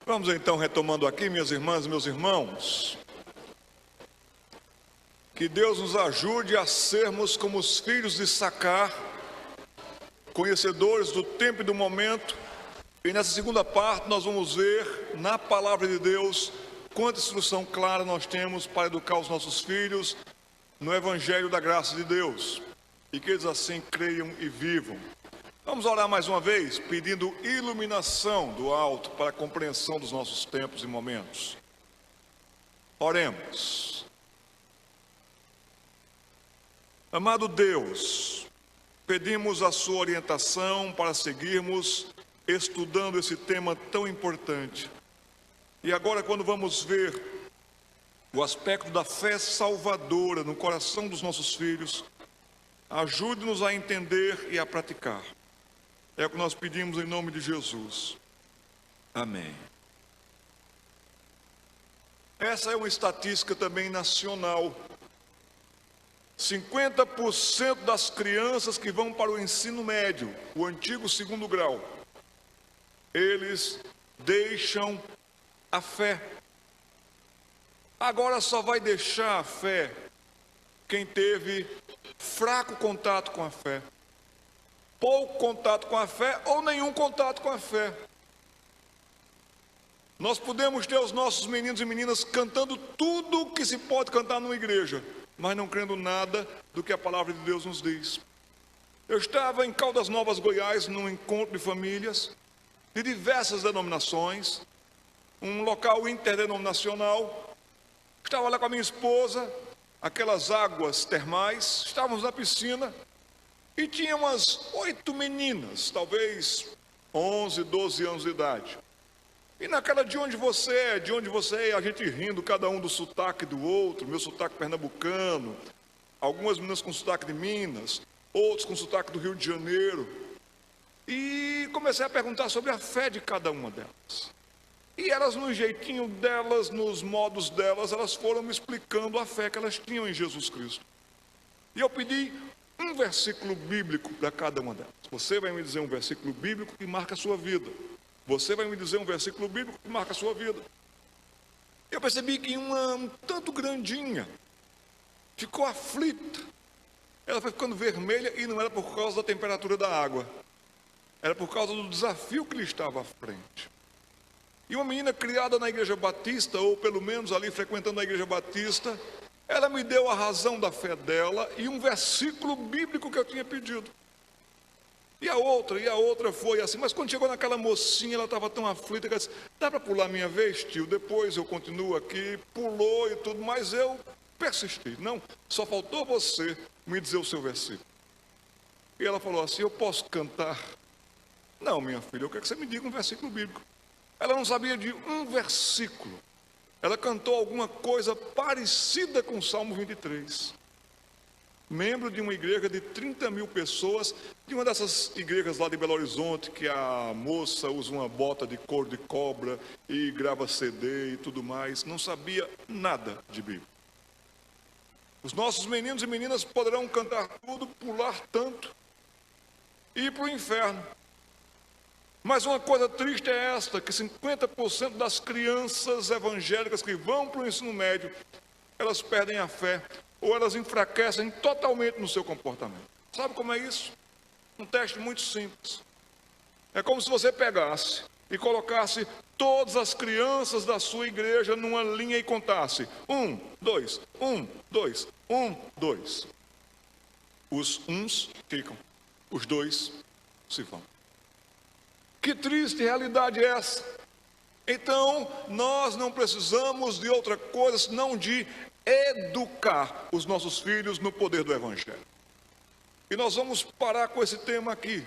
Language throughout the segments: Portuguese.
Vamos então retomando aqui, minhas irmãs e meus irmãos. Que Deus nos ajude a sermos como os filhos de Issacar, conhecedores do tempo e do momento. E nessa segunda parte nós vamos ver na palavra de Deus quanta instrução clara nós temos para educar os nossos filhos no Evangelho da graça de Deus. E que eles assim creiam e vivam. Vamos orar mais uma vez, pedindo iluminação do alto para a compreensão dos nossos tempos e momentos. Oremos. Amado Deus, pedimos a sua orientação para seguirmos estudando esse tema tão importante. E agora, quando vamos ver o aspecto da fé salvadora no coração dos nossos filhos, ajude-nos a entender e a praticar. É o que nós pedimos em nome de Jesus. Amém. Essa é uma estatística também nacional. 50% das crianças que vão para o ensino médio, o antigo segundo grau, eles deixam a fé. Agora só vai deixar a fé quem teve fraco contato com a fé, pouco contato com a fé ou nenhum contato com a fé. Nós podemos ter os nossos meninos e meninas cantando tudo o que se pode cantar numa igreja, mas não crendo nada do que a palavra de Deus nos diz. Eu estava em Caldas Novas, Goiás, num encontro de famílias de diversas denominações, um local interdenominacional. Estava lá com a minha esposa, aquelas águas termais, estávamos na piscina e tinha umas 8 meninas, talvez 11, 12 anos de idade. E naquela de onde você é, a gente rindo, cada um do sotaque do outro, meu sotaque pernambucano, algumas meninas com sotaque de Minas, outros com sotaque do Rio de Janeiro. E comecei a perguntar sobre a fé de cada uma delas. E elas, no jeitinho delas, nos modos delas, elas foram me explicando a fé que elas tinham em Jesus Cristo. E eu pedi um versículo bíblico para cada uma delas. Você vai me dizer um versículo bíblico que marca a sua vida. Você vai me dizer um versículo bíblico que marca a sua vida. Eu percebi que uma um tanto grandinha ficou aflita. Ela foi ficando vermelha e não era por causa da temperatura da água. Era por causa do desafio que lhe estava à frente. E uma menina criada na igreja batista, ou pelo menos ali frequentando a igreja batista, ela me deu a razão da fé dela e um versículo bíblico que eu tinha pedido. E a outra foi assim, mas quando chegou naquela mocinha, ela estava tão aflita, que ela disse, dá para pular minha vez, tio? Depois eu continuo aqui, pulou e tudo, mas eu persisti. Não, só faltou você me dizer o seu versículo. E ela falou assim, eu posso cantar? Não, minha filha, eu quero que você me diga um versículo bíblico. Ela não sabia de um versículo. Ela cantou alguma coisa parecida com o Salmo 23. Membro de uma igreja de 30 mil pessoas, de uma dessas igrejas lá de Belo Horizonte, que a moça usa uma bota de couro de cobra e grava CD e tudo mais. Não sabia nada de Bíblia. Os nossos meninos e meninas poderão cantar tudo, pular tanto e ir para o inferno. Mas uma coisa triste é esta, que 50% das crianças evangélicas que vão para o ensino médio, elas perdem a fé, ou elas enfraquecem totalmente no seu comportamento. Sabe como é isso? Um teste muito simples. É como se você pegasse e colocasse todas as crianças da sua igreja numa linha e contasse 1, 2, 1, 2, 1, 2. Os uns ficam, os dois se vão. Que triste realidade é essa? Então, nós não precisamos de outra coisa senão de educar os nossos filhos no poder do Evangelho. E nós vamos parar com esse tema aqui.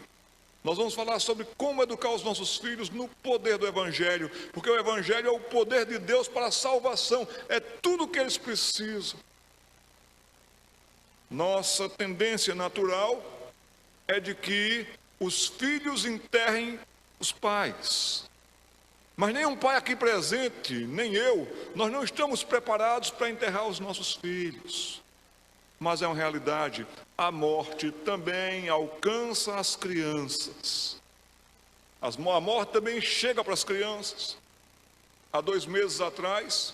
Nós vamos falar sobre como educar os nossos filhos no poder do Evangelho, porque o Evangelho é o poder de Deus para a salvação, é tudo o que eles precisam. Nossa tendência natural é de que os filhos enterrem os pais. Mas nenhum pai aqui presente, nem eu, nós não estamos preparados para enterrar os nossos filhos. Mas é uma realidade, a morte também alcança as crianças. A morte também chega para as crianças. há 2 meses atrás,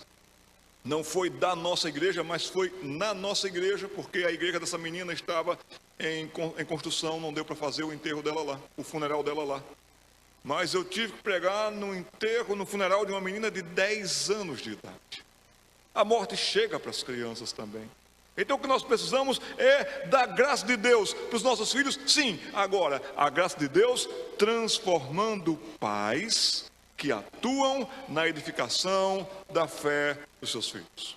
não foi da nossa igreja, mas foi na nossa igreja, porque a igreja dessa menina estava em construção, não deu para fazer o enterro dela lá, o funeral dela lá. Mas eu tive que pregar no funeral de uma menina de 10 anos de idade. A morte chega para as crianças também. Então o que nós precisamos é da graça de Deus para os nossos filhos, sim. Agora, a graça de Deus transformando pais que atuam na edificação da fé dos seus filhos.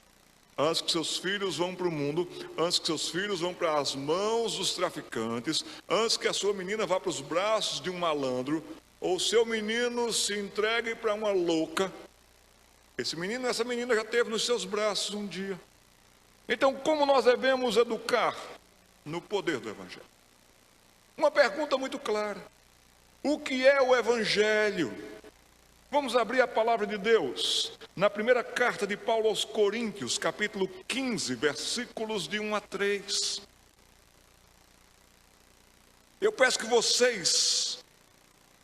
Antes que seus filhos vão para o mundo, antes que seus filhos vão para as mãos dos traficantes, antes que a sua menina vá para os braços de um malandro, ou seu menino se entregue para uma louca, esse menino, essa menina já teve nos seus braços um dia. Então, como nós devemos educar no poder do Evangelho? Uma pergunta muito clara: o que é o Evangelho? Vamos abrir a palavra de Deus na primeira carta de Paulo aos Coríntios, capítulo 15, versículos de 1 a 3. Eu peço que vocês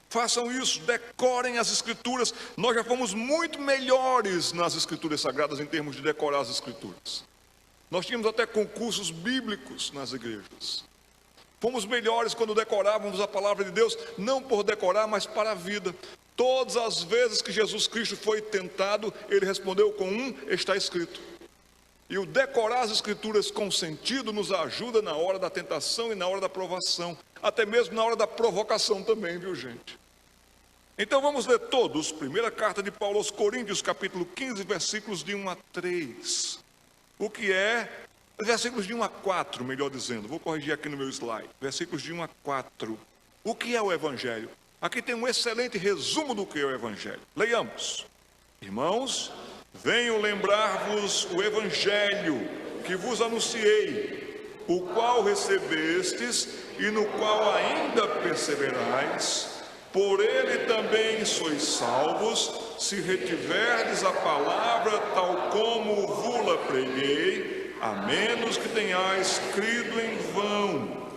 façam isso, decorem as Escrituras. Nós já fomos muito melhores nas Escrituras Sagradas em termos de decorar as Escrituras. Nós tínhamos até concursos bíblicos nas igrejas. Fomos melhores quando decorávamos a palavra de Deus, não por decorar, mas para a vida. Todas as vezes que Jesus Cristo foi tentado, ele respondeu com está escrito. E o decorar as Escrituras com sentido nos ajuda na hora da tentação e na hora da provação, até mesmo na hora da provocação também, viu gente? Então vamos ler todos, primeira carta de Paulo aos Coríntios, capítulo 15, versículos de 1 a 3. O que é, versículos de 1 a 4, melhor dizendo, vou corrigir aqui no meu slide, versículos de 1 a 4. O que é o Evangelho? Aqui tem um excelente resumo do que é o Evangelho. Leiamos. Irmãos, venho lembrar-vos o Evangelho que vos anunciei, o qual recebestes e no qual ainda perseverais. Por ele também sois salvos, se retiverdes a palavra tal como vos-la preguei, a menos que tenhais crido em vão.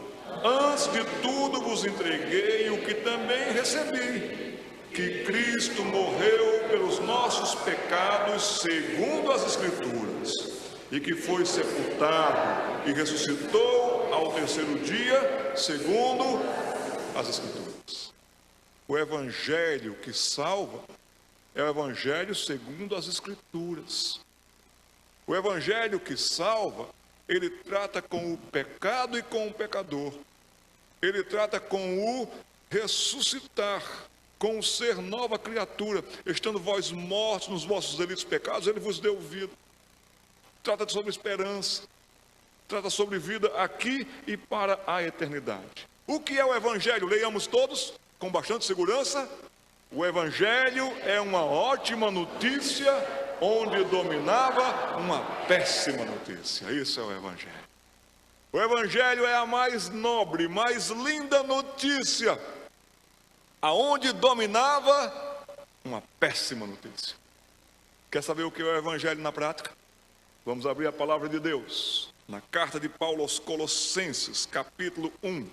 Antes de tudo vos entreguei o que também recebi, que Cristo morreu pelos nossos pecados segundo as Escrituras, e que foi sepultado e ressuscitou ao terceiro dia segundo as Escrituras. O Evangelho que salva é o Evangelho segundo as Escrituras. O Evangelho que salva, ele trata com o pecado e com o pecador. Ele trata com o ressuscitar, com o ser nova criatura. Estando vós mortos nos vossos delitos e pecados, ele vos deu vida. Trata sobre esperança. Trata sobre vida aqui e para a eternidade. O que é o Evangelho? Leiamos todos com bastante segurança. O Evangelho é uma ótima notícia onde dominava uma péssima notícia. Isso é o Evangelho. O Evangelho é a mais nobre, mais linda notícia, aonde dominava uma péssima notícia. Quer saber o que é o Evangelho na prática? Vamos abrir a palavra de Deus na carta de Paulo aos Colossenses, capítulo 1,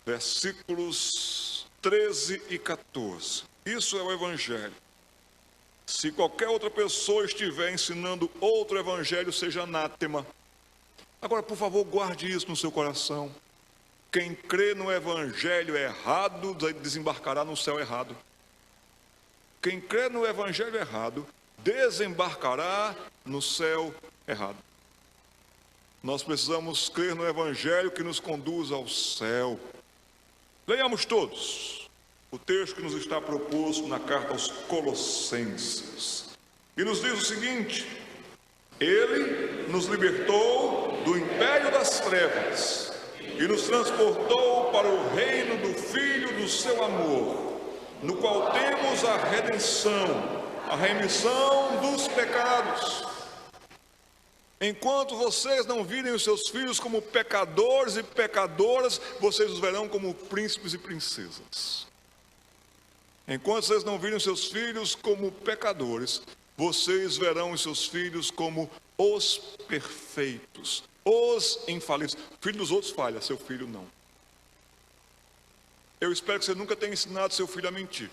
versículos 13 e 14. Isso é o Evangelho. Se qualquer outra pessoa estiver ensinando outro Evangelho, seja anátema. Agora, por favor, guarde isso no seu coração. Quem crê no Evangelho errado, desembarcará no céu errado. Quem crê no Evangelho errado, desembarcará no céu errado. Nós precisamos crer no Evangelho que nos conduz ao céu. Leiamos todos o texto que nos está proposto na carta aos Colossenses. E nos diz o seguinte: ele nos libertou do império das trevas e nos transportou para o reino do Filho do seu amor, no qual temos a redenção, a remissão dos pecados. Enquanto vocês não virem os seus filhos como pecadores e pecadoras, vocês os verão como príncipes e princesas. Enquanto vocês não virem os seus filhos como pecadores, vocês verão os seus filhos como os perfeitos, os infalíveis. O filho dos outros falha, seu filho não. Eu espero que você nunca tenha ensinado seu filho a mentir.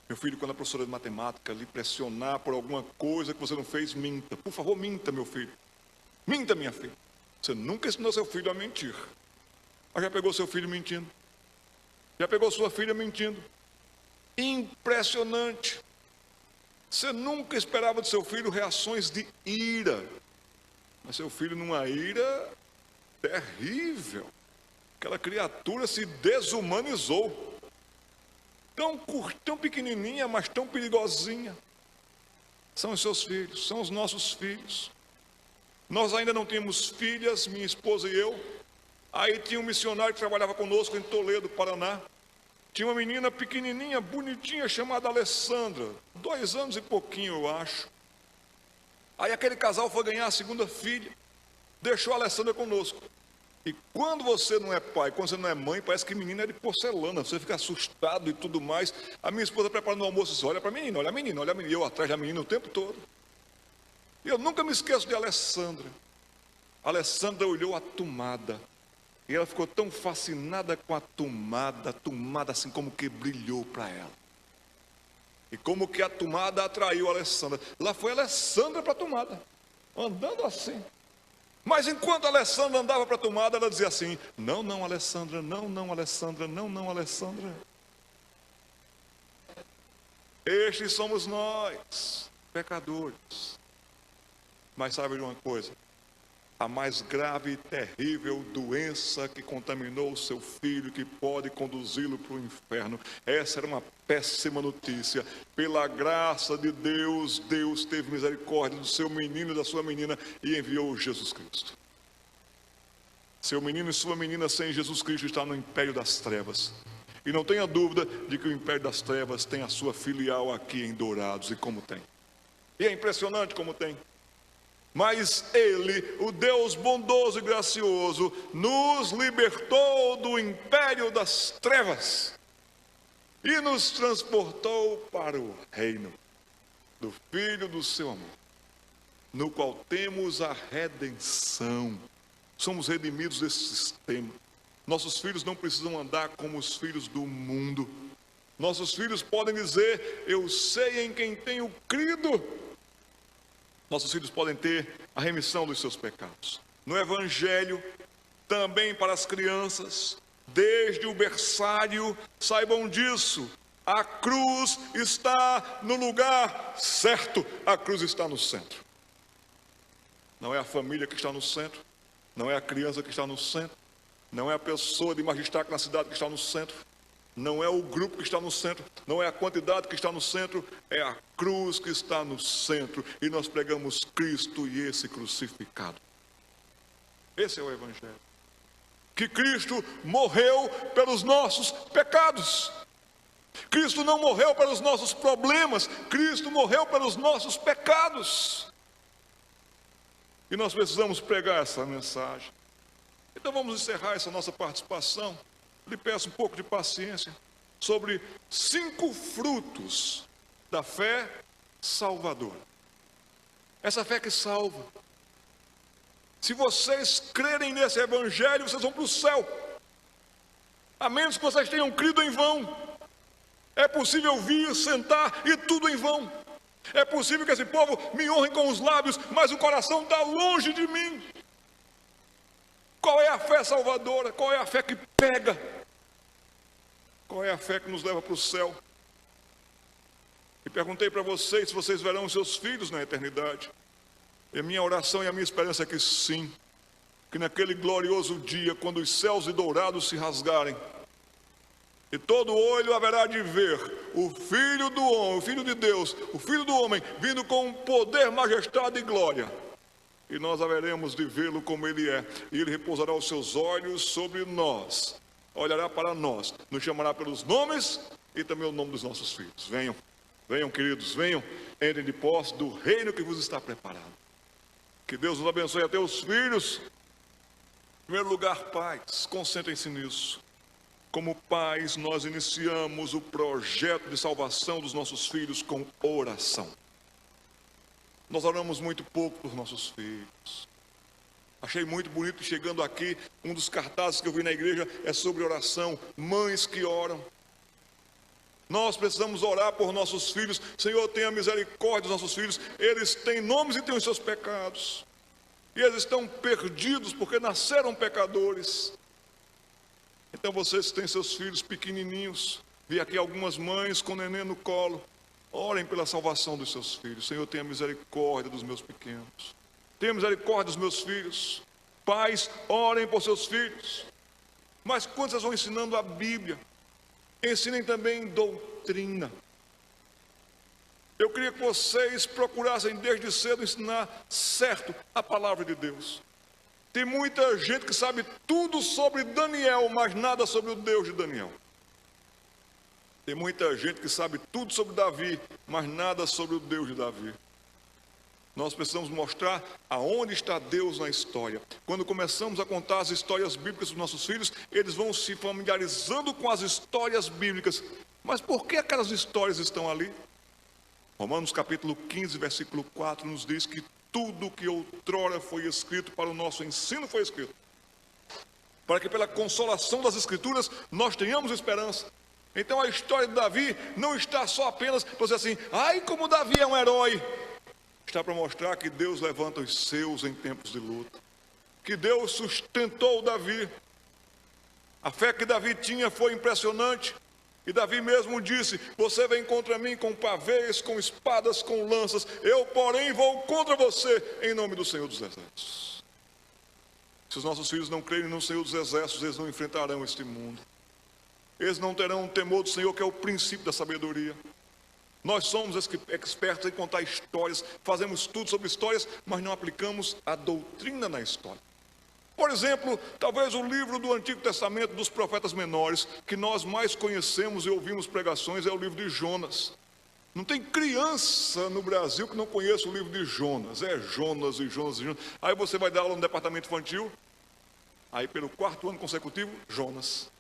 Meu filho, quando a professora de matemática lhe pressionar por alguma coisa que você não fez, minta. Por favor, minta, meu filho. Minta, minha filha. Você nunca ensinou seu filho a mentir. Mas já pegou seu filho mentindo? Já pegou sua filha mentindo? Impressionante. Você nunca esperava do seu filho reações de ira. Mas seu filho, numa ira terrível. Aquela criatura se desumanizou. Tão pequenininha, mas tão perigosinha. São os seus filhos, são os nossos filhos. Nós ainda não tínhamos filhas, minha esposa e eu. Aí tinha um missionário que trabalhava conosco em Toledo, Paraná. Tinha uma menina pequenininha, bonitinha, chamada Alessandra. 2 anos e pouquinho, eu acho. Aí aquele casal foi ganhar a segunda filha. Deixou a Alessandra conosco. E quando você não é pai, quando você não é mãe, parece que menina é de porcelana. Você fica assustado e tudo mais. A minha esposa preparando o almoço disse: olha para a menina, olha a menina, olha a menina. E eu atrás da menina o tempo todo. E eu nunca me esqueço de Alessandra. A Alessandra olhou a tomada. E ela ficou tão fascinada com a tomada assim como que brilhou para ela. E como que a tomada atraiu a Alessandra. Lá foi a Alessandra para a tomada, andando assim. Mas enquanto a Alessandra andava para a tomada, ela dizia assim: não, não, Alessandra, não, não, Alessandra, não, não, Alessandra. Estes somos nós, pecadores. Mas sabe de uma coisa? A mais grave e terrível doença que contaminou o seu filho, que pode conduzi-lo para o inferno. Essa era uma péssima notícia. Pela graça de Deus, Deus teve misericórdia do seu menino e da sua menina e enviou Jesus Cristo. Seu menino e sua menina sem Jesus Cristo está no império das trevas. E não tenha dúvida de que o império das trevas tem a sua filial aqui em Dourados, e como tem. E é impressionante como tem. Mas Ele, o Deus bondoso e gracioso, nos libertou do império das trevas e nos transportou para o reino do Filho do seu amor, no qual temos a redenção. Somos redimidos desse sistema. Nossos filhos não precisam andar como os filhos do mundo. Nossos filhos podem dizer: eu sei em quem tenho crido. Nossos filhos podem ter a remissão dos seus pecados. No Evangelho, também para as crianças, desde o berçário, saibam disso. A cruz está no lugar certo. A cruz está no centro. Não é a família que está no centro. Não é a criança que está no centro. Não é a pessoa de mais destaque na cidade que está no centro. Não é o grupo que está no centro, não é a quantidade que está no centro, é a cruz que está no centro. E nós pregamos Cristo e esse crucificado. Esse é o Evangelho. Que Cristo morreu pelos nossos pecados. Cristo não morreu pelos nossos problemas, Cristo morreu pelos nossos pecados. E nós precisamos pregar essa mensagem. Então vamos encerrar essa nossa participação. Lhe peço um pouco de paciência sobre 5 frutos da fé salvadora. Essa fé que salva. Se vocês crerem nesse Evangelho, vocês vão para o céu. A menos que vocês tenham crido em vão. É possível vir, sentar e tudo em vão. É possível que esse povo me honre com os lábios, mas o coração está longe de mim. Qual é a fé salvadora? Qual é a fé que pega? Qual é a fé que nos leva para o céu? E perguntei para vocês se vocês verão os seus filhos na eternidade. E a minha oração e a minha esperança é que sim. Que naquele glorioso dia, quando os céus e dourados se rasgarem, e todo olho haverá de ver o Filho do Homem, o Filho de Deus, o Filho do Homem, vindo com poder, majestade e glória. E nós haveremos de vê-lo como Ele é. E Ele repousará os seus olhos sobre nós. Olhará para nós, nos chamará pelos nomes e também o nome dos nossos filhos. Venham, venham queridos, venham, entrem de posse do reino que vos está preparado. Que Deus nos abençoe até os filhos. Em primeiro lugar, pais, concentrem-se nisso. Como pais, nós iniciamos o projeto de salvação dos nossos filhos com oração. Nós oramos muito pouco por nossos filhos. Achei muito bonito, chegando aqui, um dos cartazes que eu vi na igreja é sobre oração. Mães que oram. Nós precisamos orar por nossos filhos. Senhor, tenha misericórdia dos nossos filhos. Eles têm nomes e têm os seus pecados. E eles estão perdidos porque nasceram pecadores. Então vocês têm seus filhos pequenininhos. Vi aqui algumas mães com neném no colo. Orem pela salvação dos seus filhos. Senhor, tenha misericórdia dos meus pequenos. Tenha misericórdia dos meus filhos. Pais, orem por seus filhos. Mas quando vocês vão ensinando a Bíblia, ensinem também doutrina. Eu queria que vocês procurassem desde cedo ensinar certo a palavra de Deus. Tem muita gente que sabe tudo sobre Daniel, mas nada sobre o Deus de Daniel. Tem muita gente que sabe tudo sobre Davi, mas nada sobre o Deus de Davi. Nós precisamos mostrar aonde está Deus na história. Quando começamos a contar as histórias bíblicas dos nossos filhos, eles vão se familiarizando com as histórias bíblicas. Mas por que aquelas histórias estão ali? Romanos capítulo 15, versículo 4 nos diz que tudo que outrora foi escrito para o nosso ensino foi escrito, para que pela consolação das Escrituras nós tenhamos esperança. Então a história de Davi não está só apenas para dizer assim, ai como Davi é um herói. Está para mostrar que Deus levanta os seus em tempos de luta, que Deus sustentou Davi. A fé que Davi tinha foi impressionante. E Davi mesmo disse, você vem contra mim com pavês, com espadas, com lanças. Eu, porém, vou contra você em nome do Senhor dos Exércitos. Se os nossos filhos não crerem no Senhor dos Exércitos, eles não enfrentarão este mundo. Eles não terão o temor do Senhor, que é o princípio da sabedoria. Nós somos expertos em contar histórias, fazemos tudo sobre histórias, mas não aplicamos a doutrina na história. Por exemplo, talvez o livro do Antigo Testamento dos profetas menores, que nós mais conhecemos e ouvimos pregações, é o livro de Jonas. Não tem criança no Brasil que não conheça o livro de Jonas. É Jonas e Jonas e Jonas. Aí você vai dar aula no departamento infantil, aí pelo 4º ano consecutivo, Jonas.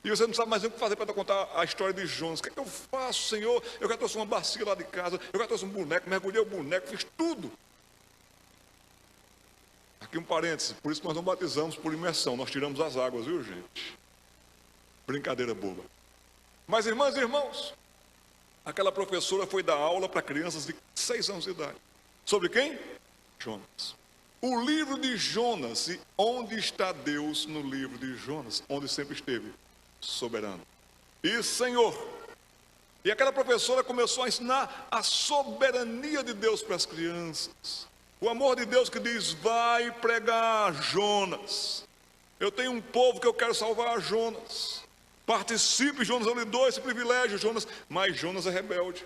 E você não sabe mais o que fazer para contar a história de Jonas. O que é que eu faço, Senhor? Eu já trouxe uma bacia lá de casa, eu já trouxe um boneco, mergulhei o boneco, fiz tudo. Aqui um parêntese, por isso que nós não batizamos por imersão, nós tiramos as águas, viu gente? Brincadeira boba. Mas irmãs e irmãos, aquela professora foi dar aula para crianças de 6 anos de idade. Sobre quem? Jonas. O livro de Jonas, e onde está Deus no livro de Jonas? Onde sempre esteve, soberano e Senhor. E aquela professora começou a ensinar a soberania de Deus para as crianças. O amor de Deus que diz, vai pregar Jonas. Eu tenho um povo que eu quero salvar, Jonas. Participe, Jonas, eu lhe dou esse privilégio, Jonas. Mas Jonas é rebelde.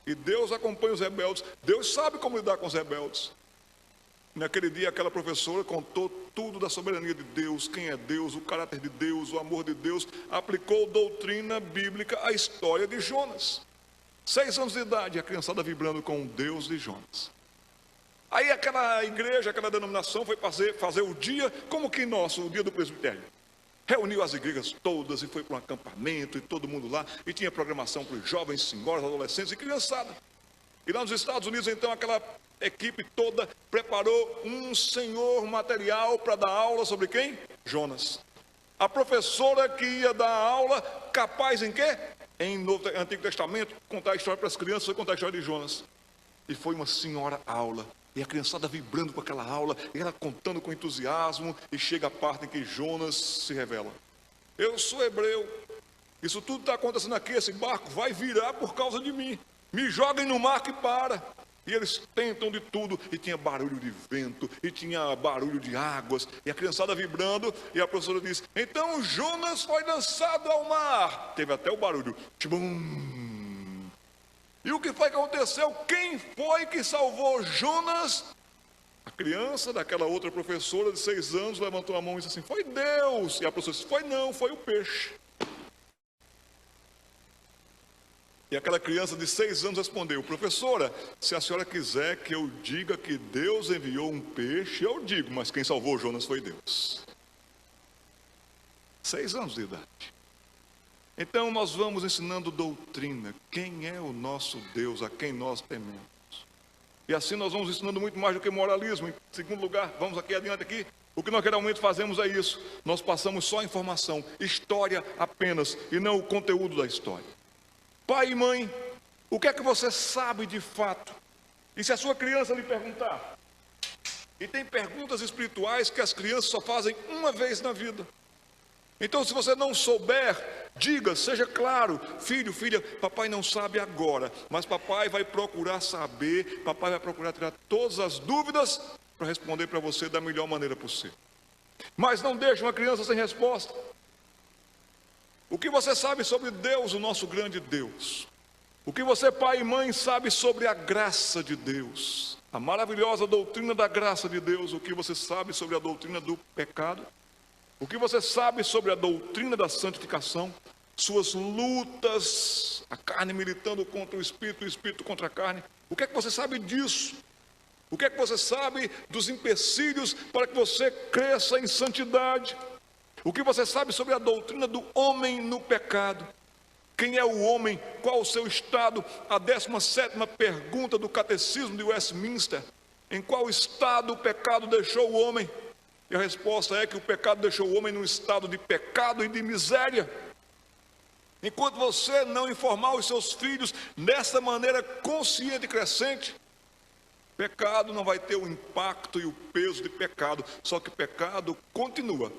E Deus acompanha os rebeldes. Deus sabe como lidar com os rebeldes. Naquele dia aquela professora contou tudo da soberania de Deus, quem é Deus, o caráter de Deus, o amor de Deus. Aplicou doutrina bíblica à história de Jonas. 6 anos de idade, a criançada vibrando com o Deus de Jonas. Aí aquela igreja, aquela denominação foi fazer o dia, como que nosso, o dia do presbitério. Reuniu as igrejas todas e foi para um acampamento e todo mundo lá. E tinha programação para os jovens, senhoras, adolescentes e criançada. E lá nos Estados Unidos, então, aquela equipe toda preparou um senhor material para dar aula sobre quem? Jonas. A professora que ia dar aula, capaz em quê? Em Antigo Testamento, contar a história para as crianças, foi contar a história de Jonas. E foi uma senhora aula. E a criançada vibrando com aquela aula, e ela contando com entusiasmo, e chega a parte em que Jonas se revela. Eu sou hebreu, isso tudo está acontecendo aqui, esse barco vai virar por causa de mim. Me joguem no mar que para. E eles tentam de tudo, e tinha barulho de vento, e tinha barulho de águas, e a criançada vibrando, e a professora disse, então Jonas foi lançado ao mar. Teve até o barulho, tchum. E o que foi que aconteceu? Quem foi que salvou Jonas? A criança daquela outra professora de 6 anos levantou a mão e disse assim, foi Deus. E a professora disse, foi não, foi o peixe. E aquela criança de 6 anos respondeu, professora, se a senhora quiser que eu diga que Deus enviou um peixe, eu digo, mas quem salvou Jonas foi Deus. 6 anos de idade. Então nós vamos ensinando doutrina, quem é o nosso Deus, a quem nós tememos. E assim nós vamos ensinando muito mais do que moralismo. Em segundo lugar, vamos aqui adiante aqui. O que nós geralmente fazemos é isso. Nós passamos só a informação, história apenas, e não o conteúdo da história. Pai e mãe, o que é que você sabe de fato? E se a sua criança lhe perguntar? E tem perguntas espirituais que as crianças só fazem uma vez na vida. Então, se você não souber, diga, seja claro: filho, filha, papai não sabe agora, mas papai vai procurar saber, papai vai procurar tirar todas as dúvidas para responder para você da melhor maneira possível. Mas não deixe uma criança sem resposta. O que você sabe sobre Deus, o nosso grande Deus? O que você, pai e mãe, sabe sobre a graça de Deus? A maravilhosa doutrina da graça de Deus. O que você sabe sobre a doutrina do pecado? O que você sabe sobre a doutrina da santificação? Suas lutas, a carne militando contra o espírito contra a carne. O que é que você sabe disso? O que é que você sabe dos empecilhos para que você cresça em santidade? O que você sabe sobre a doutrina do homem no pecado? Quem é o homem? Qual o seu estado? A 17ª pergunta do Catecismo de Westminster: em qual estado o pecado deixou o homem? E a resposta é que o pecado deixou o homem num estado de pecado e de miséria. Enquanto você não informar os seus filhos dessa maneira consciente e crescente, pecado não vai ter o impacto e o peso de pecado. Só que pecado continua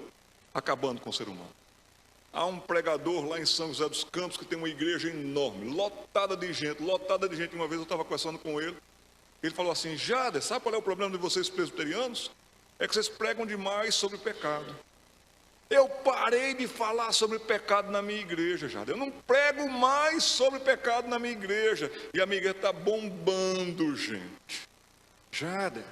acabando com o ser humano. Há um pregador lá em São José dos Campos que tem uma igreja enorme, lotada de gente. Uma vez eu estava conversando com ele. Ele falou assim: Jader, sabe qual é o problema de vocês presbiterianos? É que vocês pregam demais sobre pecado. Eu parei de falar sobre pecado na minha igreja, Jader. Eu não prego mais sobre pecado na minha igreja. E a minha igreja está bombando, gente. Jader,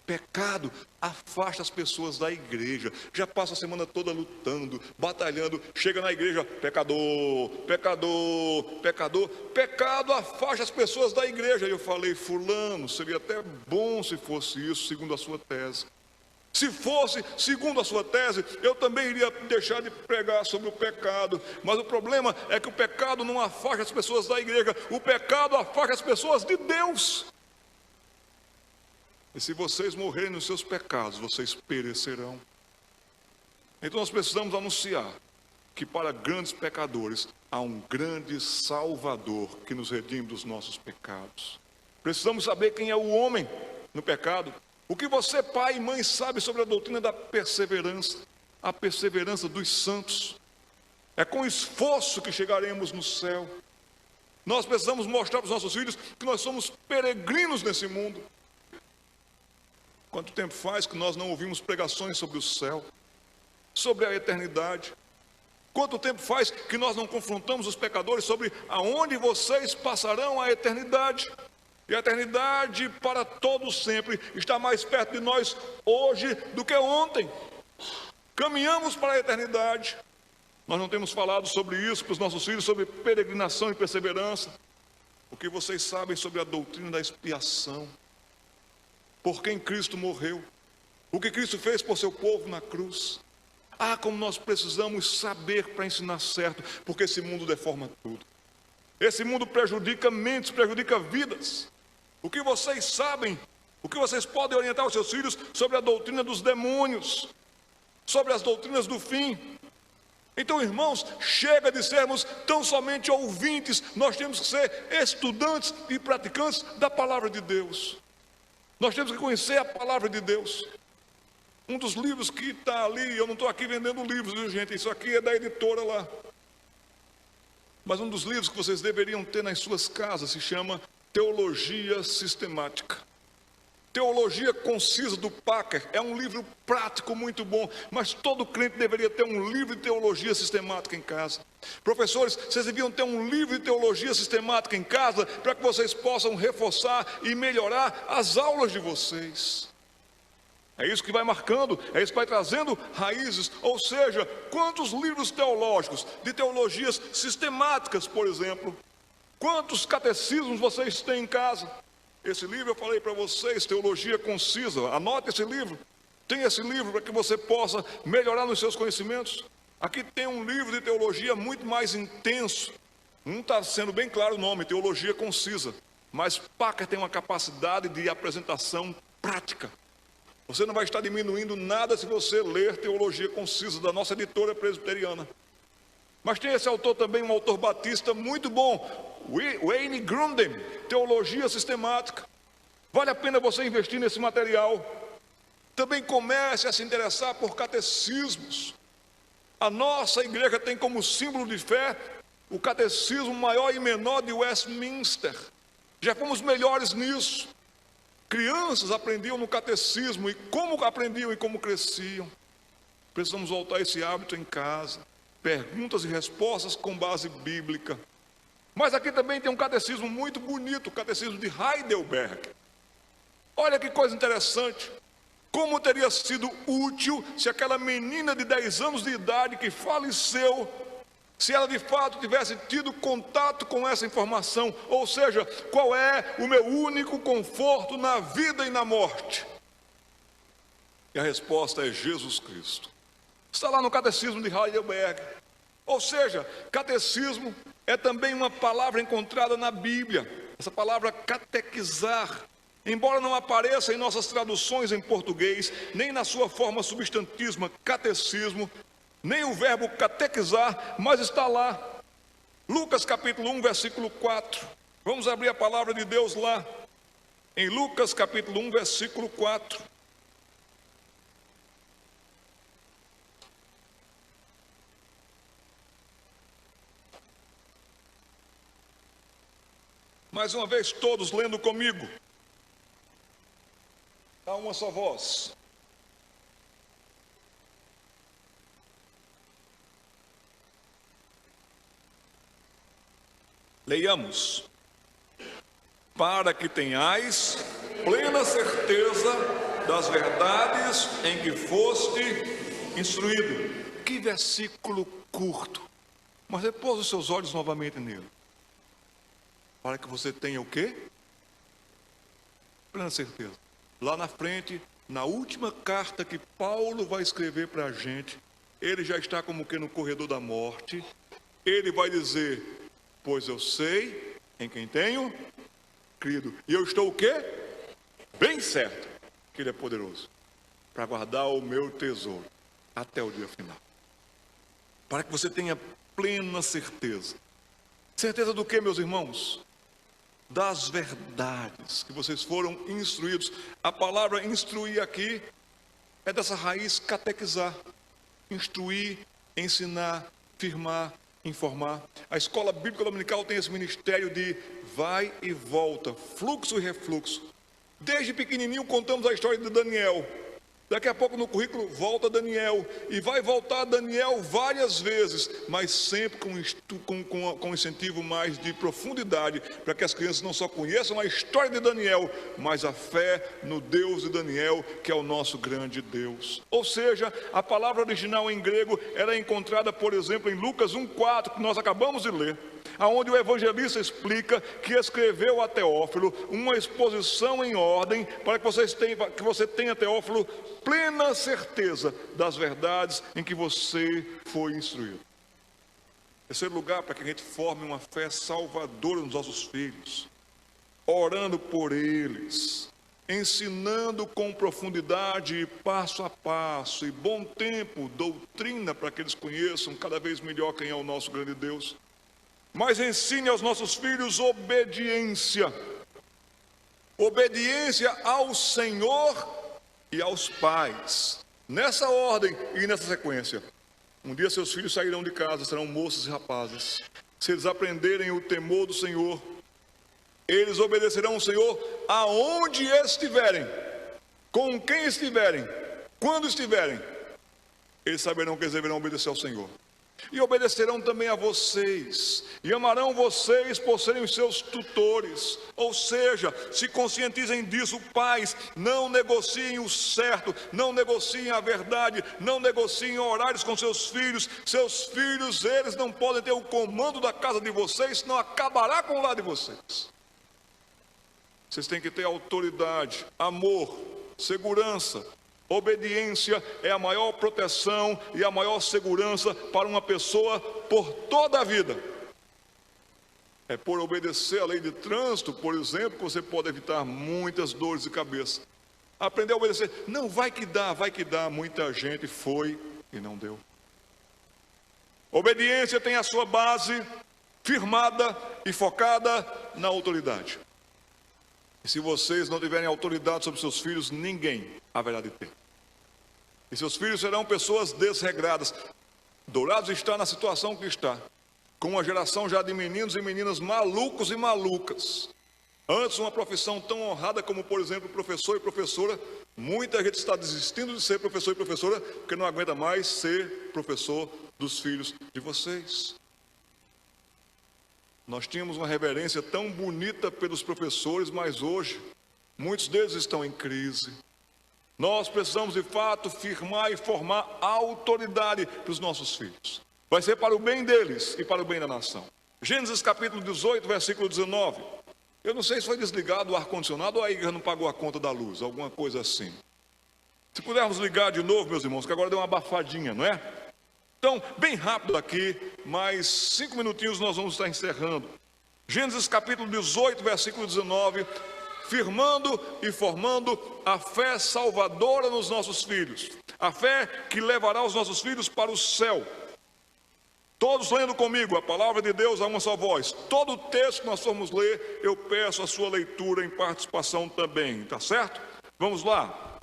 pecado afasta as pessoas da igreja. Já passa a semana toda lutando, batalhando. Chega na igreja: pecador, pecador, pecador. Pecado afasta as pessoas da igreja. E eu falei: fulano, seria até bom se fosse isso, segundo a sua tese. Se fosse segundo a sua tese, eu também iria deixar de pregar sobre o pecado. Mas o problema é que o pecado não afasta as pessoas da igreja. O pecado afasta as pessoas de Deus. E se vocês morrerem nos seus pecados, vocês perecerão. Então nós precisamos anunciar que para grandes pecadores há um grande Salvador que nos redime dos nossos pecados. Precisamos saber quem é o homem no pecado. O que você, pai e mãe, sabe sobre a doutrina da perseverança? A perseverança dos santos. É com esforço que chegaremos no céu. Nós precisamos mostrar para os nossos filhos que nós somos peregrinos nesse mundo. Quanto tempo faz que nós não ouvimos pregações sobre o céu, sobre a eternidade? Quanto tempo faz que nós não confrontamos os pecadores sobre aonde vocês passarão a eternidade? E a eternidade para todos sempre está mais perto de nós hoje do que ontem. Caminhamos para a eternidade. Nós não temos falado sobre isso para os nossos filhos, sobre peregrinação e perseverança. O que vocês sabem sobre a doutrina da expiação? Por quem Cristo morreu? O que Cristo fez por seu povo na cruz? Ah, como nós precisamos saber para ensinar certo, porque esse mundo deforma tudo. Esse mundo prejudica mentes, prejudica vidas. O que vocês sabem, o que vocês podem orientar os seus filhos sobre a doutrina dos demônios, sobre as doutrinas do fim? Então, irmãos, chega de sermos tão somente ouvintes, nós temos que ser estudantes e praticantes da palavra de Deus. Nós temos que conhecer a palavra de Deus. Um dos livros que está ali, eu não estou aqui vendendo livros, viu, gente? Isso aqui é da editora lá. Mas um dos livros que vocês deveriam ter nas suas casas se chama Teologia Sistemática. Teologia Concisa, do Packer. É um livro prático muito bom, mas todo crente deveria ter um livro de teologia sistemática em casa. Professores, vocês deviam ter um livro de teologia sistemática em casa para que vocês possam reforçar e melhorar as aulas de vocês. É isso que vai marcando, é isso que vai trazendo raízes. Ou seja, quantos livros teológicos, de teologias sistemáticas, por exemplo, quantos catecismos vocês têm em casa? Esse livro eu falei para vocês, Teologia Concisa. Anote esse livro. Tem esse livro para que você possa melhorar nos seus conhecimentos. Aqui tem um livro de teologia muito mais intenso. Não está sendo bem claro o nome, Teologia Concisa. Mas Packer tem uma capacidade de apresentação prática. Você não vai estar diminuindo nada se você ler Teologia Concisa, da nossa editora presbiteriana. Mas tem esse autor também, um autor batista muito bom, Wayne Grudem, Teologia Sistemática. Vale a pena você investir nesse material. Também comece a se interessar por catecismos. A nossa igreja tem como símbolo de fé o catecismo maior e menor de Westminster. Já fomos melhores nisso. Crianças aprendiam no catecismo, e como aprendiam e como cresciam. Precisamos voltar a esse hábito em casa. Perguntas e respostas com base bíblica. Mas aqui também tem um catecismo muito bonito, o catecismo de Heidelberg. Olha que coisa interessante. Como teria sido útil se aquela menina de 10 anos de idade que faleceu, se ela de fato tivesse tido contato com essa informação, ou seja, qual é o meu único conforto na vida e na morte? E a resposta é Jesus Cristo. Está lá no catecismo de Heidelberg. Ou seja, catecismo é também uma palavra encontrada na Bíblia. Essa palavra catequizar, embora não apareça em nossas traduções em português, nem na sua forma substantisma, catecismo, nem o verbo catequizar, mas está lá. Lucas capítulo 1, versículo 4. Vamos abrir a palavra de Deus lá. Em Lucas capítulo 1, versículo 4. Mais uma vez, todos lendo comigo. A uma só voz. Leiamos. Para que tenhais plena certeza das verdades em que foste instruído. Que versículo curto. Mas repousa os seus olhos novamente nele. Para que você tenha o quê? Plena certeza. Lá na frente, na última carta que Paulo vai escrever para a gente, ele já está como que no corredor da morte. Ele vai dizer: pois eu sei em quem tenho crido. E eu estou o quê? Bem certo que ele é poderoso para guardar o meu tesouro até o dia final. Para que você tenha plena certeza. Certeza do que, meus irmãos? Das verdades que vocês foram instruídos. A palavra instruir aqui é dessa raiz catequizar. Instruir, ensinar, firmar, informar. A escola bíblica dominical tem esse ministério de vai e volta, fluxo e refluxo. Desde pequenininho contamos a história de Daniel. Daqui a pouco no currículo volta Daniel, e vai voltar Daniel várias vezes, mas sempre com incentivo mais de profundidade, para que as crianças não só conheçam a história de Daniel, mas a fé no Deus de Daniel, que é o nosso grande Deus. Ou seja, a palavra original em grego era encontrada, por exemplo, em Lucas 1,4, que nós acabamos de ler, aonde o evangelista explica que escreveu a Teófilo uma exposição em ordem para que você tenha, Teófilo, plena certeza das verdades em que você foi instruído. Terceiro lugar, para que a gente forme uma fé salvadora nos nossos filhos, orando por eles, ensinando com profundidade, passo a passo e bom tempo, doutrina para que eles conheçam cada vez melhor quem é o nosso grande Deus. Mas ensine aos nossos filhos obediência. Obediência ao Senhor e aos pais. Nessa ordem e nessa sequência. Um dia seus filhos sairão de casa, serão moças e rapazes. Se eles aprenderem o temor do Senhor, eles obedecerão ao Senhor aonde estiverem, com quem estiverem, quando estiverem. Eles saberão que eles deverão obedecer ao Senhor. E obedecerão também a vocês, e amarão vocês por serem os seus tutores. Ou seja, se conscientizem disso, pais, não negociem o certo, não negociem a verdade, não negociem horários com seus filhos. Seus filhos, eles não podem ter o comando da casa de vocês, senão acabará com o lar de vocês. Vocês têm que ter autoridade, amor, segurança. Obediência é a maior proteção e a maior segurança para uma pessoa por toda a vida. É por obedecer a lei de trânsito, por exemplo, que você pode evitar muitas dores de cabeça. Aprender a obedecer. Não, vai que dá. Muita gente foi e não deu. Obediência tem a sua base firmada e focada na autoridade. E se vocês não tiverem autoridade sobre seus filhos, ninguém haverá de ter. E seus filhos serão pessoas desregradas. Dourados está na situação que está, com uma geração já de meninos e meninas malucos e malucas. Antes, uma profissão tão honrada como, por exemplo, professor e professora, muita gente está desistindo de ser professor e professora, porque não aguenta mais ser professor dos filhos de vocês. Nós tínhamos uma reverência tão bonita pelos professores, mas hoje, muitos deles estão em crise. Nós precisamos, de fato, firmar e formar autoridade para os nossos filhos. Vai ser para o bem deles e para o bem da nação. Gênesis capítulo 18, versículo 19. Eu não sei se foi desligado o ar-condicionado ou a igreja não pagou a conta da luz, alguma coisa assim. Se pudermos ligar de novo, meus irmãos, que agora deu uma abafadinha, não é? Então, bem rápido aqui, mais 5 minutinhos nós vamos estar encerrando. Gênesis capítulo 18, versículo 19. Firmando e formando a fé salvadora nos nossos filhos. A fé que levará os nossos filhos para o céu. Todos lendo comigo a palavra de Deus a uma só voz. Todo o texto que nós formos ler, eu peço a sua leitura em participação também, tá certo? Vamos lá.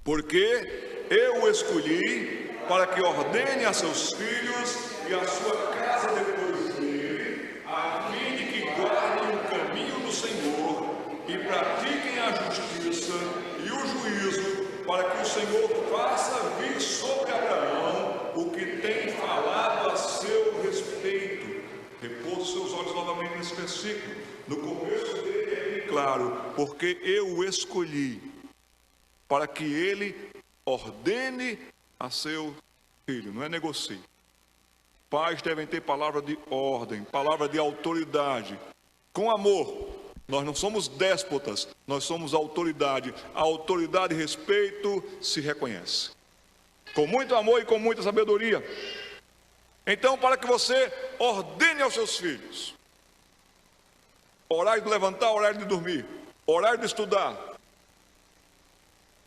Porque eu o escolhi para que ordene a seus filhos e a sua casa depois dele, a fim de que guardem o caminho do Senhor e pratiquem a justiça e o juízo, para que o Senhor faça vir sobre Abraão o que tem falado a seu respeito. Repouso seus olhos novamente nesse versículo. No começo dele é bem claro, porque eu o escolhi para que ele ordene a seu filho, não é negocie. Pais devem ter palavra de ordem, palavra de autoridade, com amor. Nós não somos déspotas, nós somos autoridade. A autoridade e respeito se reconhece, com muito amor e com muita sabedoria. Então, para que você ordene aos seus filhos, horário de levantar, horário de dormir, horário de estudar.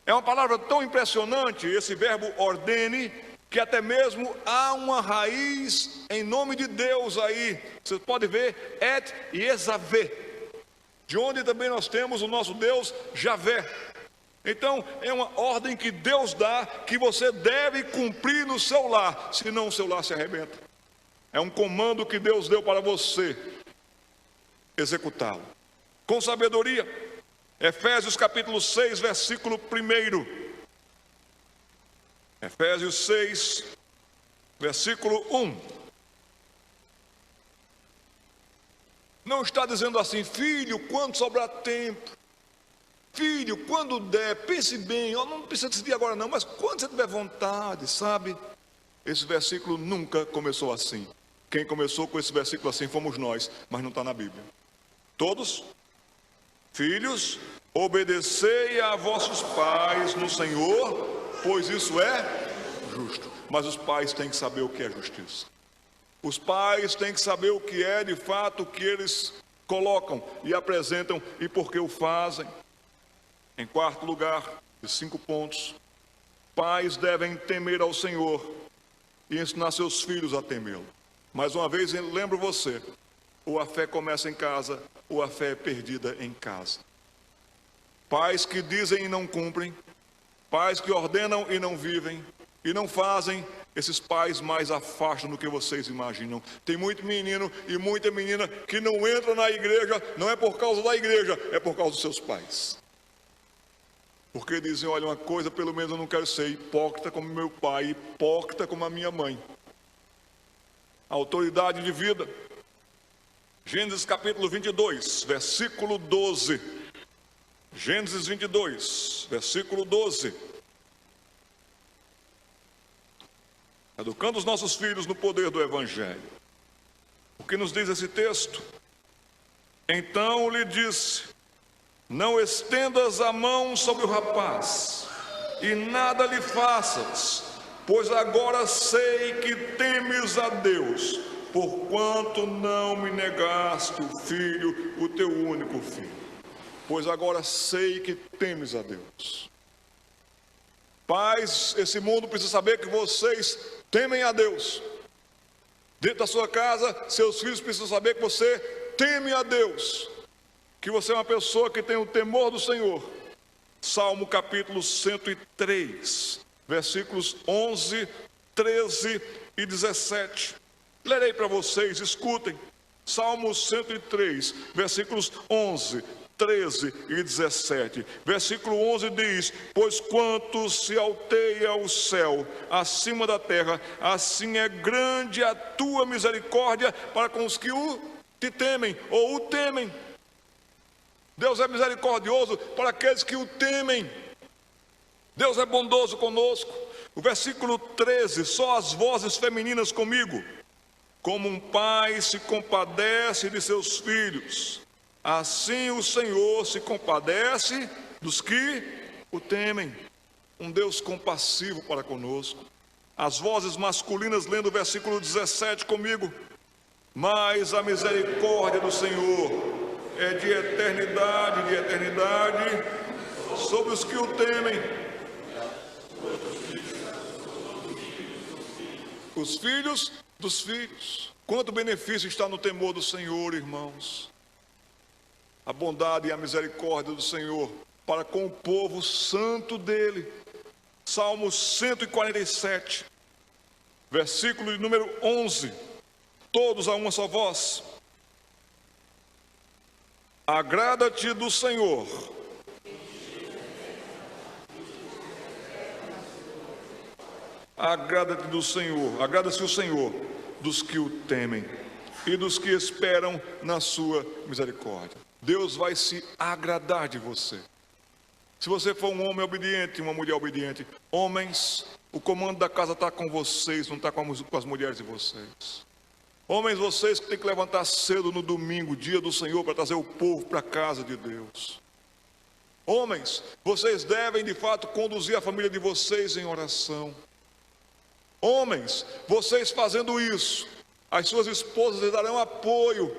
É uma palavra tão impressionante, esse verbo ordene, que até mesmo há uma raiz em nome de Deus aí. Você pode ver, et e exavê, de onde também nós temos o nosso Deus Javé. Então, é uma ordem que Deus dá, que você deve cumprir no seu lar, senão o seu lar se arrebenta. É um comando que Deus deu para você executá-lo, com sabedoria. Efésios capítulo 6, versículo 1. Efésios 6, versículo 1. Não está dizendo assim: filho, quando sobrar tempo, filho, quando der, pense bem, não precisa decidir agora não, mas quando você tiver vontade, sabe? Esse versículo nunca começou assim. Quem começou com esse versículo assim fomos nós, mas não está na Bíblia. Todos, filhos, obedecei a vossos pais no Senhor, pois isso é justo. Mas os pais têm que saber o que é justiça. Os pais têm que saber o que é de fato o que eles colocam e apresentam e por que o fazem. Em quarto lugar, de 5 pontos, pais devem temer ao Senhor e ensinar seus filhos a temê-lo. Mais uma vez, lembro você, ou a fé começa em casa, ou a fé é perdida em casa. Pais que dizem e não cumprem, pais que ordenam e não vivem, e não fazem, esses pais mais afastam do que vocês imaginam. Tem muito menino e muita menina que não entra na igreja, não é por causa da igreja, é por causa dos seus pais. Porque dizem, olha, uma coisa, pelo menos eu não quero ser hipócrita como meu pai, hipócrita como a minha mãe. Autoridade de vida. Gênesis capítulo 22, versículo 12. Gênesis 22, versículo 12. Educando os nossos filhos no poder do Evangelho. O que nos diz esse texto? Então lhe disse: não estendas a mão sobre o rapaz, e nada lhe faças, pois agora sei que temes a Deus, porquanto não me negaste o filho, o teu único filho. Pois agora sei que temes a Deus. Pais, esse mundo precisa saber que vocês temem a Deus. Dentro da sua casa, seus filhos precisam saber que você teme a Deus, que você é uma pessoa que tem o temor do Senhor. Salmo capítulo 103, versículos 11, 13 e 17. Lerei para vocês, escutem. Salmo 103, versículos 11, 13 e 17. Versículo 11 diz: pois quanto se alteia o céu acima da terra, assim é grande a tua misericórdia para com os que te temem ou o temem. Deus é misericordioso para aqueles que o temem. Deus é bondoso conosco. O versículo 13, só as vozes femininas comigo. Como um pai se compadece de seus filhos, assim o Senhor se compadece dos que o temem. Um Deus compassivo para conosco. As vozes masculinas lendo o versículo 17 comigo. Mas a misericórdia do Senhor é de eternidade sobre os que o temem. Os filhos dos filhos. Quanto benefício está no temor do Senhor, irmãos. A bondade e a misericórdia do Senhor para com o povo santo dele. Salmo 147, versículo de número 11. Todos a uma só voz. Agrada-te do Senhor. Agrada-te do Senhor. Agrada-se o Senhor dos que o temem e dos que esperam na sua misericórdia. Deus vai se agradar de você. Se você for um homem obediente, uma mulher obediente, homens, o comando da casa está com vocês, não está com as mulheres de vocês. Homens, vocês que têm que levantar cedo no domingo, dia do Senhor, para trazer o povo para a casa de Deus. Homens, vocês devem de fato conduzir a família de vocês em oração. Homens, vocês fazendo isso, as suas esposas lhes darão apoio,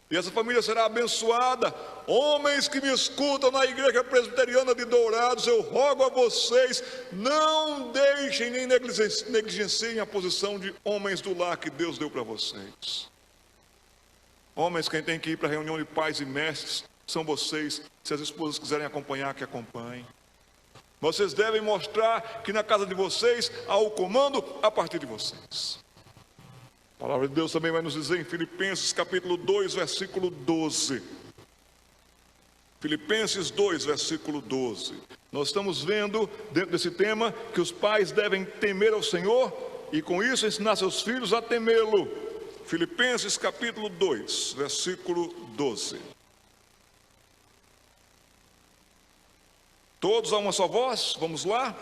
e essa família será abençoada. Homens que me escutam na igreja presbiteriana de Dourados, eu rogo a vocês, não deixem nem negligenciem a posição de homens do lar que Deus deu para vocês. Homens, quem tem que ir para a reunião de pais e mestres são vocês. Se as esposas quiserem acompanhar, que acompanhem. Vocês devem mostrar que na casa de vocês há o comando a partir de vocês. A palavra de Deus também vai nos dizer em Filipenses capítulo 2, versículo 12. Filipenses 2, versículo 12. Nós estamos vendo, dentro desse tema, que os pais devem temer ao Senhor e com isso ensinar seus filhos a temê-lo. Filipenses capítulo 2, versículo 12. Todos a uma só voz, vamos lá?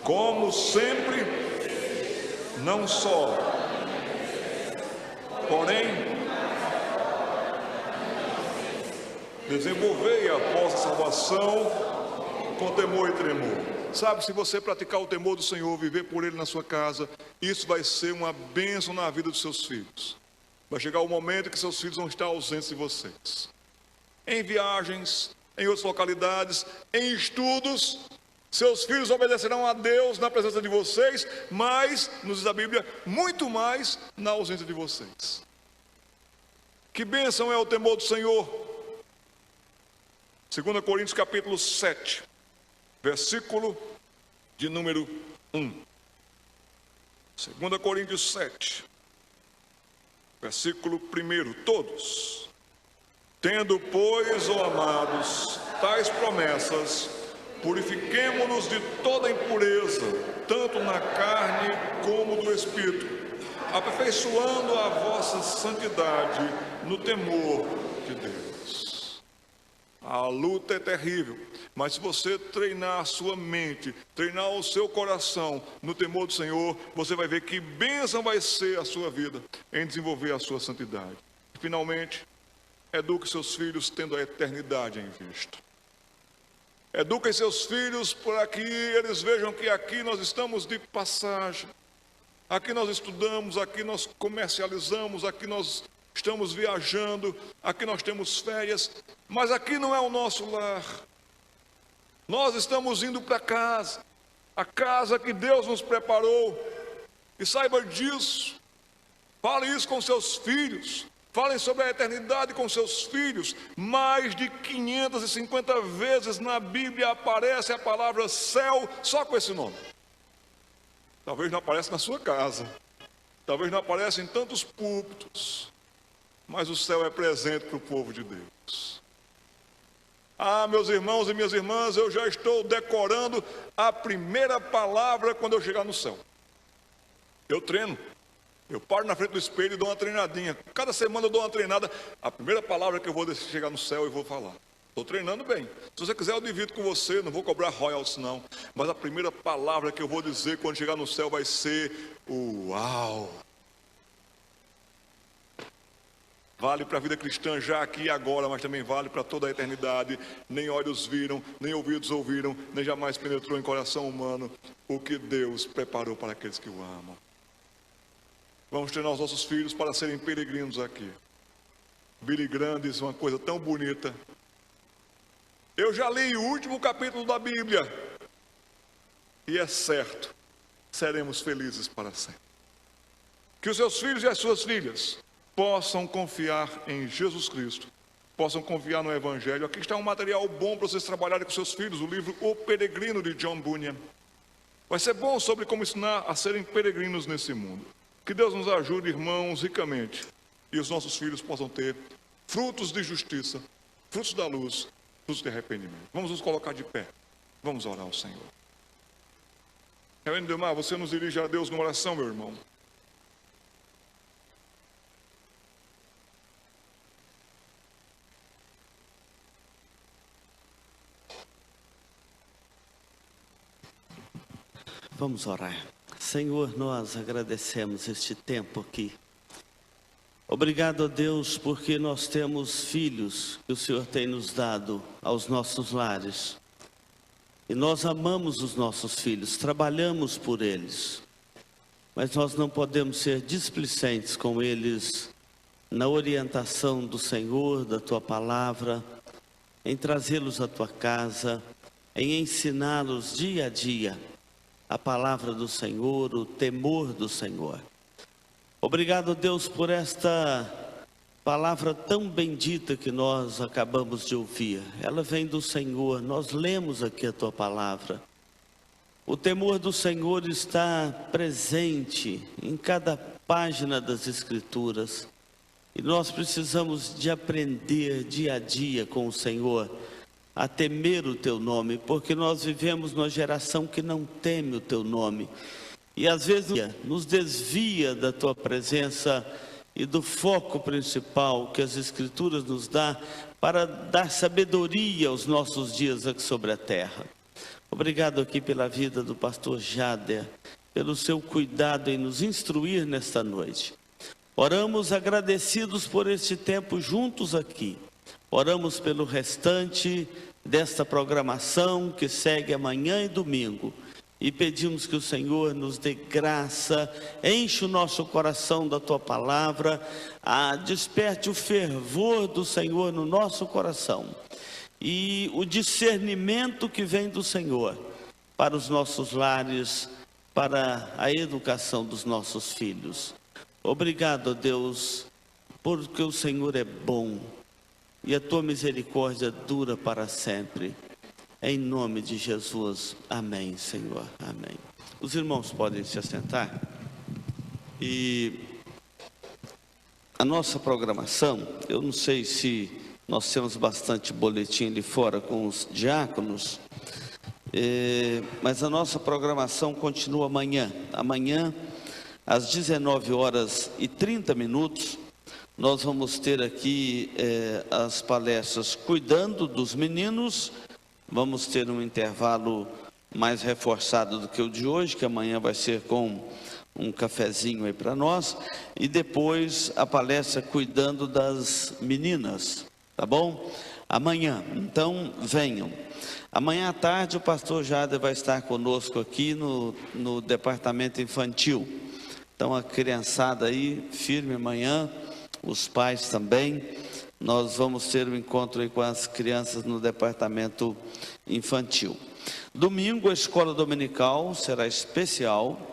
Como sempre, não só, porém, desenvolvei a vossa salvação com temor e tremor. Sabe, se você praticar o temor do Senhor, viver por Ele na sua casa, isso vai ser uma bênção na vida dos seus filhos. Vai chegar o momento que seus filhos vão estar ausentes de vocês. Em viagens, em outras localidades, em estudos, seus filhos obedecerão a Deus na presença de vocês, mas, nos diz a Bíblia, muito mais na ausência de vocês. Que bênção é o temor do Senhor. 2 Coríntios capítulo 7, versículo de número 1. 2 Coríntios 7, versículo 1, todos. Tendo, pois, ó amados, tais promessas, purifiquemo-nos de toda impureza, tanto na carne como do Espírito, aperfeiçoando a vossa santidade no temor de Deus. A luta é terrível, mas se você treinar a sua mente, treinar o seu coração no temor do Senhor, você vai ver que bênção vai ser a sua vida em desenvolver a sua santidade. Finalmente, eduque seus filhos tendo a eternidade em vista. Eduquem seus filhos para que eles vejam que aqui nós estamos de passagem. Aqui nós estudamos, aqui nós comercializamos, aqui nós estamos viajando, aqui nós temos férias, mas aqui não é o nosso lar. Nós estamos indo para casa. a casa que Deus nos preparou. E saiba disso. Fale isso com seus filhos. Falem sobre a eternidade com seus filhos. Mais de 550 vezes na Bíblia aparece a palavra céu só com esse nome. Talvez não apareça na sua casa. Talvez não apareça em tantos púlpitos. Mas o céu é presente para o povo de Deus. Ah, meus irmãos e minhas irmãs, eu já estou decorando a primeira palavra quando eu chegar no céu. Eu treino. Eu paro na frente do espelho e dou uma treinadinha. Cada semana eu dou uma treinada. A primeira palavra que eu vou chegar no céu eu vou falar. Estou treinando bem. Se você quiser eu divido com você, não vou cobrar royalties não. Mas a primeira palavra que eu vou dizer quando chegar no céu vai ser uau. Vale para a vida cristã já aqui e agora, mas também vale para toda a eternidade. Nem olhos viram, nem ouvidos ouviram, nem jamais penetrou em coração humano o que Deus preparou para aqueles que o amam. Vamos treinar os nossos filhos para serem peregrinos aqui. Billy Graham diz uma coisa tão bonita. Eu já li o último capítulo da Bíblia. E é certo, seremos felizes para sempre. Que os seus filhos e as suas filhas possam confiar em Jesus Cristo, possam confiar no Evangelho. Aqui está um material bom para vocês trabalharem com seus filhos, o livro O Peregrino, de John Bunyan. Vai ser bom sobre como ensinar a serem peregrinos nesse mundo. Que Deus nos ajude, irmãos, ricamente, e os nossos filhos possam ter frutos de justiça, frutos da luz, frutos de arrependimento. Vamos nos colocar de pé, vamos orar ao Senhor. Reverendo Delmar, você nos dirige a Deus numa oração, meu irmão. Vamos orar. Senhor, nós agradecemos este tempo aqui. Obrigado a Deus porque nós temos filhos que o Senhor tem nos dado aos nossos lares. E nós amamos os nossos filhos, trabalhamos por eles. Mas nós não podemos ser displicentes com eles na orientação do Senhor, da Tua palavra, em trazê-los à Tua casa, em ensiná-los dia a dia a palavra do Senhor, o temor do Senhor. Obrigado, Deus, por esta palavra tão bendita que nós acabamos de ouvir. Ela vem do Senhor, nós lemos aqui a Tua palavra. O temor do Senhor está presente em cada página das Escrituras. E nós precisamos de aprender dia a dia com o Senhor a temer o Teu nome, porque nós vivemos numa geração que não teme o Teu nome. E às vezes nos desvia da Tua presença e do foco principal que as Escrituras nos dá para dar sabedoria aos nossos dias aqui sobre a terra. Obrigado aqui pela vida do pastor Jader, pelo seu cuidado em nos instruir nesta noite. Oramos agradecidos por este tempo juntos aqui. Oramos pelo restante desta programação que segue amanhã e domingo. E pedimos que o Senhor nos dê graça, enche o nosso coração da Tua palavra, desperte o fervor do Senhor no nosso coração. E o discernimento que vem do Senhor para os nossos lares, para a educação dos nossos filhos. Obrigado, Deus, porque o Senhor é bom. E a Tua misericórdia dura para sempre. Em nome de Jesus. Amém, Senhor. Amém. Os irmãos podem se assentar. E a nossa programação, eu não sei se nós temos bastante boletim ali fora com os diáconos, mas a nossa programação continua amanhã. Amanhã, às 19h30, nós vamos ter aqui as palestras Cuidando dos Meninos. Vamos ter um intervalo mais reforçado do que o de hoje, que amanhã vai ser com um cafezinho aí para nós. E depois a palestra Cuidando das Meninas, tá bom? Amanhã, então venham. Amanhã à tarde o pastor Jader vai estar conosco aqui no departamento infantil. Então a criançada aí, firme amanhã. Os pais também, nós vamos ter um encontro aí com as crianças no departamento infantil. Domingo a escola dominical será especial.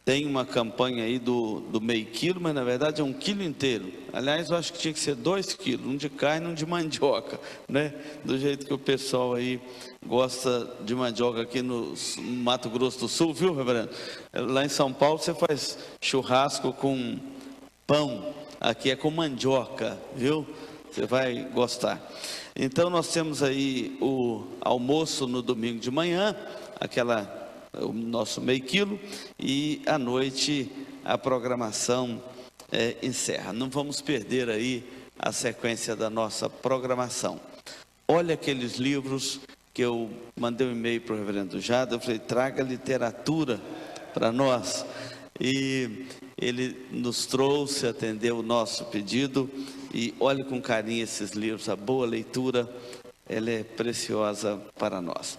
Tem uma campanha aí do meio quilo, mas na verdade é 1 quilo inteiro. Aliás, eu acho que tinha que ser 2 quilos, um de carne e um de mandioca, né? Do jeito que o pessoal aí gosta de mandioca aqui no Mato Grosso do Sul, viu, reverendo? Lá em São Paulo você faz churrasco com pão, aqui é com mandioca, viu? Você vai gostar. Então nós temos aí o almoço no domingo de manhã, o nosso meio quilo, e à noite a programação encerra. Não vamos perder aí a sequência da nossa programação. Olha aqueles livros que eu mandei um e-mail para o reverendo Jada, eu falei, traga literatura para nós, e ele nos trouxe, atendeu o nosso pedido, e olhe com carinho esses livros, a boa leitura, ela é preciosa para nós.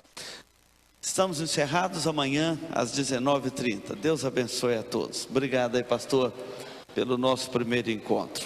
Estamos encerrados. Amanhã às 19h30. Deus abençoe a todos. Obrigado aí, pastor, pelo nosso primeiro encontro.